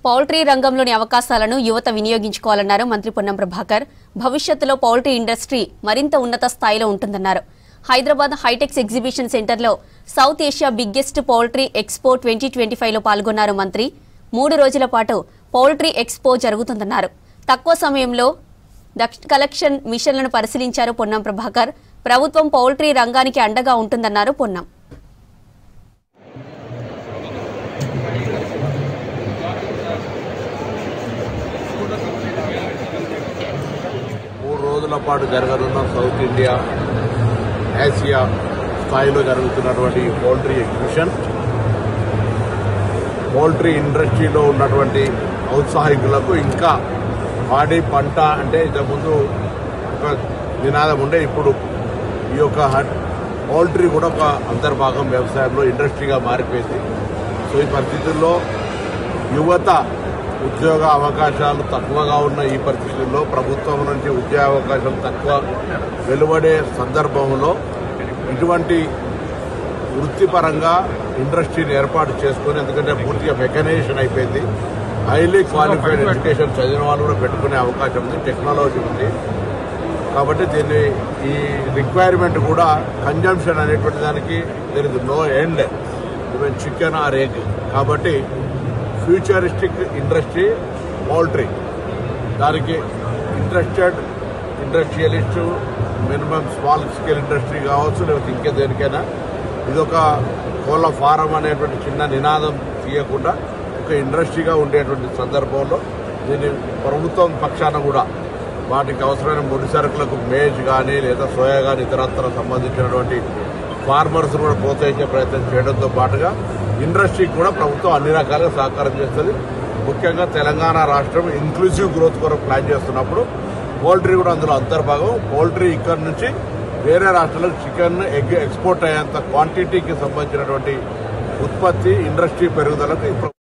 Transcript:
Poultry రంగంలోని అవకాశాలను యువత వినియోగించుకోవాలన్నారు మంత్రి పొన్నం ప్రభాకర్. భవిష్యత్తులో పౌల్ట్రీ ఇండస్ట్రీ మరింత ఉన్నత స్థాయిలో ఉంటుందన్నారు. హైదరాబాద్ హైటెక్స్ ఎగ్జిబిషన్ సెంటర్లో South Asia biggest poultry expo 2025లో పాల్గొన్నారు మంత్రి. 3 రోజుల పాటు పౌల్ట్రీ ఎక్స్పో జరుగుతుందన్నారు. తక్కువ సమయంలో కలెక్షన్ మిషన్లను పరిశీలించారు పొన్నం ప్రభాకర్. ప్రభుత్వం పౌల్ట్రీ రంగానికి అండగా ఉంటుందన్నారు పొన్నం. రోజుల పాటు జరగనున్న సౌత్ ఇండియా ఆసియా స్థాయిలో జరుగుతున్నటువంటి పౌల్ట్రీ ఎగ్జిబిషన్ పౌల్ట్రీ ఇండస్ట్రీలో ఉన్నటువంటి ఔత్సాహికులకు ఇంకా పాడి పంట అంటే ఇంతకుముందు ఒక నినాదం ఉండే, ఇప్పుడు ఈ యొక్క పౌల్ట్రీ కూడా ఒక అంతర్భాగం వ్యవసాయంలో ఇండస్ట్రీగా మారిపోయింది. సో ఈ పరిస్థితుల్లో యువత ఉద్యోగ అవకాశాలు తక్కువగా ఉన్న ఈ పరిస్థితుల్లో ప్రభుత్వం నుంచి ఉద్యోగ అవకాశాలు తక్కువ వెలువడే సందర్భంలో ఇటువంటి వృత్తిపరంగా ఇండస్ట్రీని ఏర్పాటు చేసుకుని, ఎందుకంటే పూర్తిగా మెకనైజేషన్ అయిపోయింది, హైలీ క్వాలిఫైడ్ ఎడ్యుకేషన్ చదివిన వాళ్ళు కూడా పెట్టుకునే అవకాశం ఉంది, టెక్నాలజీ ఉంది. కాబట్టి దీన్ని ఈ రిక్వైర్మెంట్ కూడా కన్జంప్షన్ అనేటువంటి దానికి there is no end, even chicken or egg. కాబట్టి ఫ్యూచరిస్టిక్ ఇండస్ట్రీ పౌల్ట్రీ, దానికి interested industrialist minimum small scale industry కావచ్చు, లేకపోతే ఇంకే దేనికైనా ఇదొక కోళ్ళ ఫారం అనేటువంటి చిన్న నినాదం తీయకుండా ఒక ఇండస్ట్రీగా ఉండేటువంటి సందర్భంలో దీన్ని ప్రభుత్వం పక్షాన కూడా వాటికి అవసరమైన ముడి సరుకులకు మేజ్ కానీ లేదా సోయా కానీ ఇతరత్ర సంబంధించినటువంటి ఫార్మర్స్ కూడా ప్రోత్సహించే ప్రయత్నం చేయడంతో పాటుగా ఇండస్ట్రీకి కూడా ప్రభుత్వం అన్ని రకాలుగా సహకారం చేస్తుంది. ముఖ్యంగా తెలంగాణ రాష్ట్రం ఇంక్లూజివ్ గ్రోత్ కొరకు ప్లాన్ చేస్తున్నప్పుడు పౌల్ట్రీ కూడా అందులో అంతర్భాగం. పౌల్ట్రీ ఇక్కడ నుంచి వేరే రాష్ట్రాలకు చికెన్ ఎగ్ ఎక్స్పోర్ట్ అయ్యేంత క్వాంటిటీకి సంబంధించినటువంటి ఉత్పత్తి ఇండస్ట్రీ పెరుగుదలకు